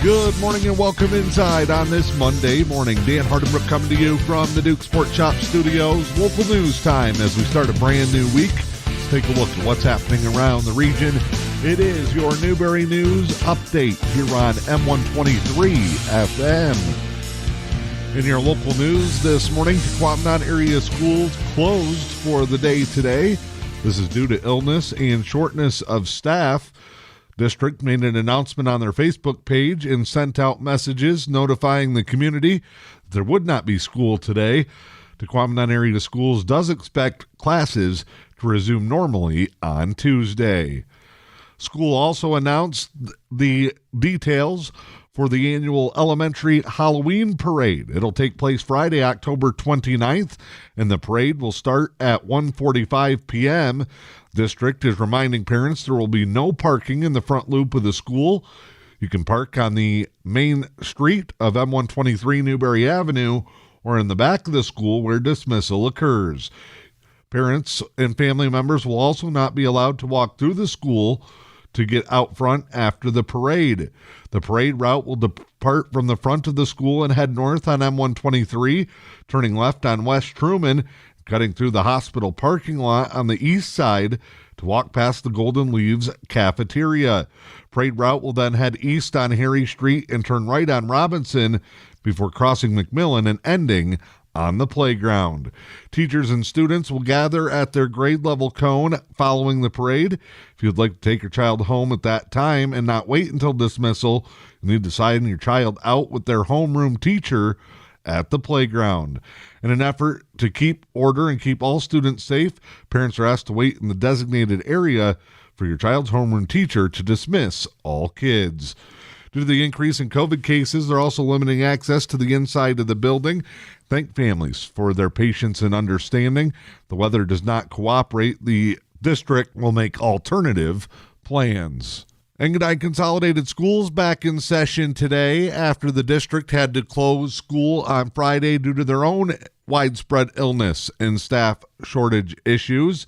Good morning and welcome inside on this Monday morning. Dan Hardenbrook coming to you from the Duke Sport Shop Studios. Local news time as we start a brand new week. Let's take a look at what's happening around the region. It is your Newberry News Update here on M123 FM. In your local news this morning, Tequamanon area schools closed for the day today. This is due to illness and shortness of staff. District made an announcement on their Facebook page and sent out messages notifying the community that there would not be school today. Tequamanon area schools does expect classes to resume normally on Tuesday. School also announced the details for the annual elementary Halloween parade. It'll take place Friday, October 29th, and the parade will start at 1:45 p.m. District is reminding parents there will be no parking in the front loop of the school. You can park on the main street of M123 Newberry Avenue or in the back of the school where dismissal occurs. Parents and family members will also not be allowed to walk through the school to get out front after the parade. The parade route will depart from the front of the school and head north on M123, turning left on West Truman, cutting through the hospital parking lot on the east side to walk past the Golden Leaves cafeteria. Parade route will then head east on Harry Street and turn right on Robinson before crossing McMillan and ending on the playground. Teachers and students will gather at their grade level cone following the parade. If you'd like to take your child home at that time and not wait until dismissal, you need to sign your child out with their homeroom teacher at the playground. In an effort to keep order and keep all students safe, parents are asked to wait in the designated area for your child's homeroom teacher to dismiss all kids. Due to the increase in COVID cases, they're also limiting access to the inside of the building. Thank families for their patience and understanding. The weather does not cooperate. The district will make alternative plans. Engadine Consolidated Schools back in session today after the district had to close school on Friday due to their own widespread illness and staff shortage issues.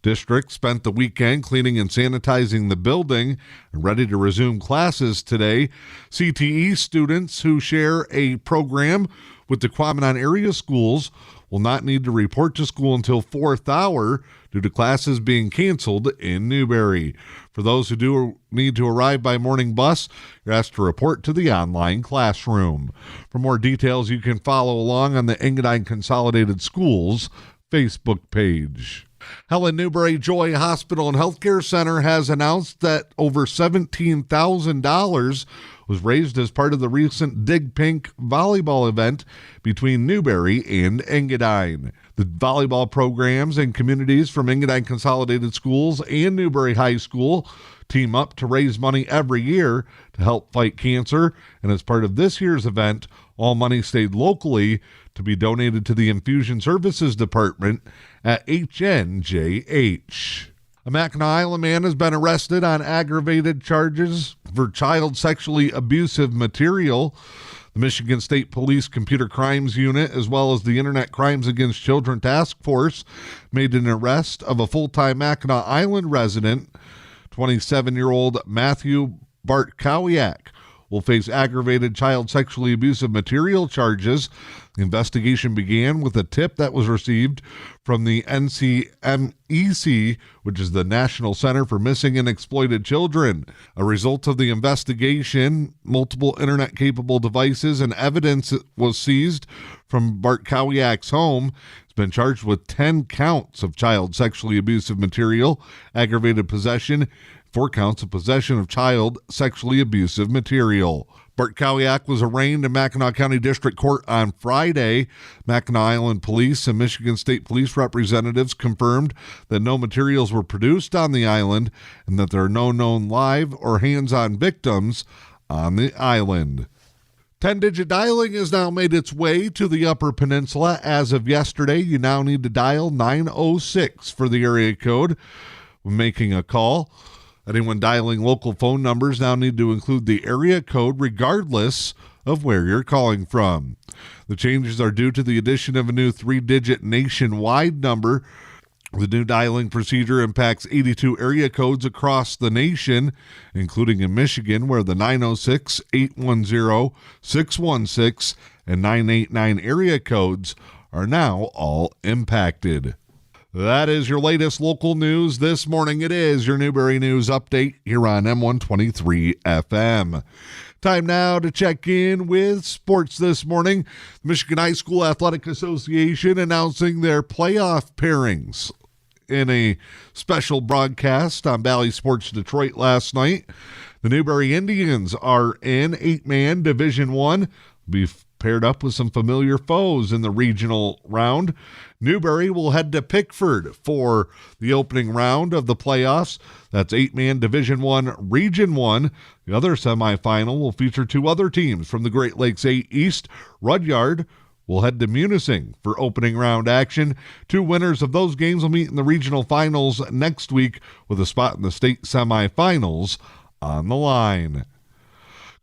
District spent the weekend cleaning and sanitizing the building and ready to resume classes today. CTE students who share a program with the Tequamanon area schools will not need to report to school until 4th hour due to classes being canceled in Newberry. For those who do need to arrive by morning bus, you're asked to report to the online classroom. For more details, you can follow along on the Engadine Consolidated Schools Facebook page. Helen Newberry Joy Hospital and Healthcare Center has announced that over $17,000 was raised as part of the recent Dig Pink volleyball event between Newberry and Engadine. The volleyball programs and communities from Engadine Consolidated Schools and Newberry High School team up to raise money every year to help fight cancer, and as part of this year's event, all money stayed locally to be donated to the Infusion Services Department at HNJH. A Mackinac Island man has been arrested on aggravated charges for child sexually abusive material. The Michigan State Police Computer Crimes Unit, as well as the Internet Crimes Against Children Task Force, made an arrest of a full-time Mackinac Island resident, 27-year-old Matthew Bartkowiak. Will face aggravated child sexually abusive material charges. The investigation began with a tip that was received from the NCMEC, which is the National Center for Missing and Exploited Children. A result of the investigation, multiple internet-capable devices and evidence was seized from Bartkowiak's home. He's been charged with 10 counts of child sexually abusive material, aggravated possession, 4 counts of possession of child sexually abusive material. Bartkowiak was arraigned in Mackinac County District Court on Friday. Mackinac Island Police and Michigan State Police representatives confirmed that no materials were produced on the island and that there are no known live or hands-on victims on the island. 10-digit dialing has now made its way to the Upper Peninsula. As of yesterday, you now need to dial 906 for the area code when making a call. Anyone dialing local phone numbers now need to include the area code regardless of where you're calling from. The changes are due to the addition of a new 3-digit nationwide number The new dialing procedure impacts 82 area codes across the nation, including in Michigan, where the 906, 810, 616, and 989 area codes are now all impacted. That is your latest local news this morning. It is your Newberry News Update here on M123 FM. Time now to check in with sports this morning. The Michigan High School Athletic Association announcing their playoff pairings in a special broadcast on Valley Sports Detroit last night. The Newberry Indians are in 8-man Division I. Be paired up with some familiar foes in the regional round. Newberry will head to Pickford for the opening round of the playoffs. That's 8-man Division I, Region I. The other semifinal will feature two other teams from the Great Lakes 8 East. Rudyard will head to Munising for opening round action. Two winners of those games will meet in the regional finals next week with a spot in the state semifinals on the line.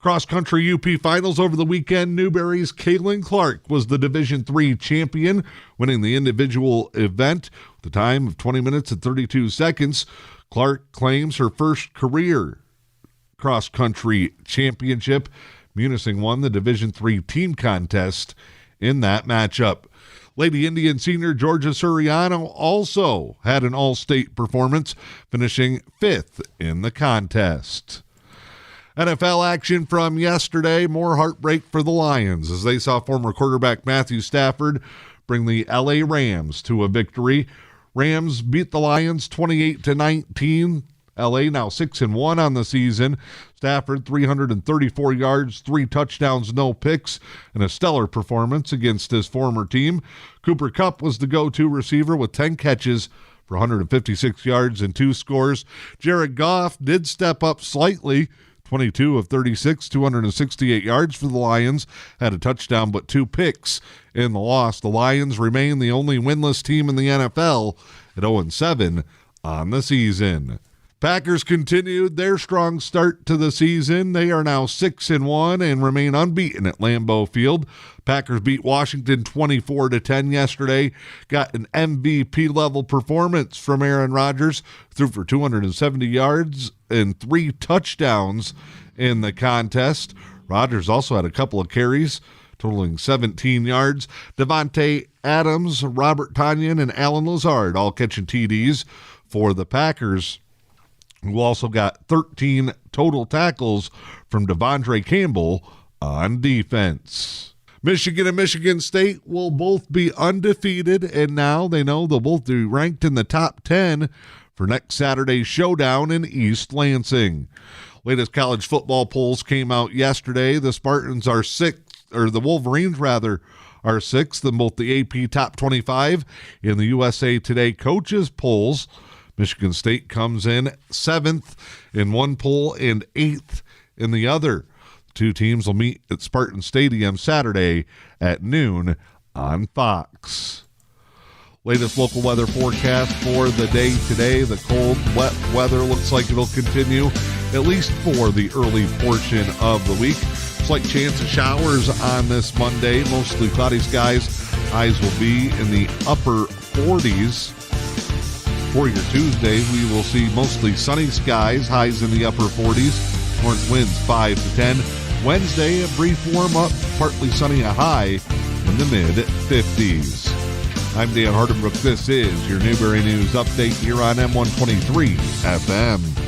Cross-country UP finals over the weekend. Newberry's Kaylin Clark was the Division III champion, winning the individual event with a time of 20 minutes and 32 seconds. Clark claims her first career cross-country championship. Munising won the Division III team contest in that matchup. Lady Indian senior Georgia Suriano also had an all-state performance, finishing 5th in the contest. NFL action from yesterday, more heartbreak for the Lions as they saw former quarterback Matthew Stafford bring the LA Rams to a victory. Rams beat the Lions 28-19. LA now 6-1 on the season. Stafford 334 yards, 3 touchdowns, no picks, and a stellar performance against his former team. Cooper Kupp was the go-to receiver with 10 catches for 156 yards and 2 scores. Jared Goff did step up slightly, 22 of 36, 268 yards for the Lions, had a touchdown but 2 picks in the loss. The Lions remain the only winless team in the NFL at 0-7 on the season. Packers continued their strong start to the season. They are now 6-1 and remain unbeaten at Lambeau Field. Packers beat Washington 24-10 yesterday. Got an MVP-level performance from Aaron Rodgers. Threw for 270 yards and 3 touchdowns in the contest. Rodgers also had a couple of carries, totaling 17 yards. Devontae Adams, Robert Tonyan, and Alan Lazard all catching TDs for the Packers, who also got 13 total tackles from Devondre Campbell on defense. Michigan and Michigan State will both be undefeated, and now they know they'll both be ranked in the top 10 for next Saturday's showdown in East Lansing. Latest college football polls came out yesterday. The Spartans are 6th, or the Wolverines rather, are 6th in both the AP Top 25 and the USA Today coaches polls. Michigan State comes in 7th in one poll and 8th in the other. The two teams will meet at Spartan Stadium Saturday at noon on Fox. Latest local weather forecast for the day today. The cold, wet weather looks like it'll continue at least for the early portion of the week. Slight chance of showers on this Monday. Mostly cloudy skies. Highs will be in the upper 40s. For your Tuesday, we will see mostly sunny skies, highs in the upper 40s, north winds 5 to 10. Wednesday, a brief warm-up, partly sunny, a high in the mid-50s. I'm Dan Hardenbrook. This is your Newberry News Update here on M123 FM.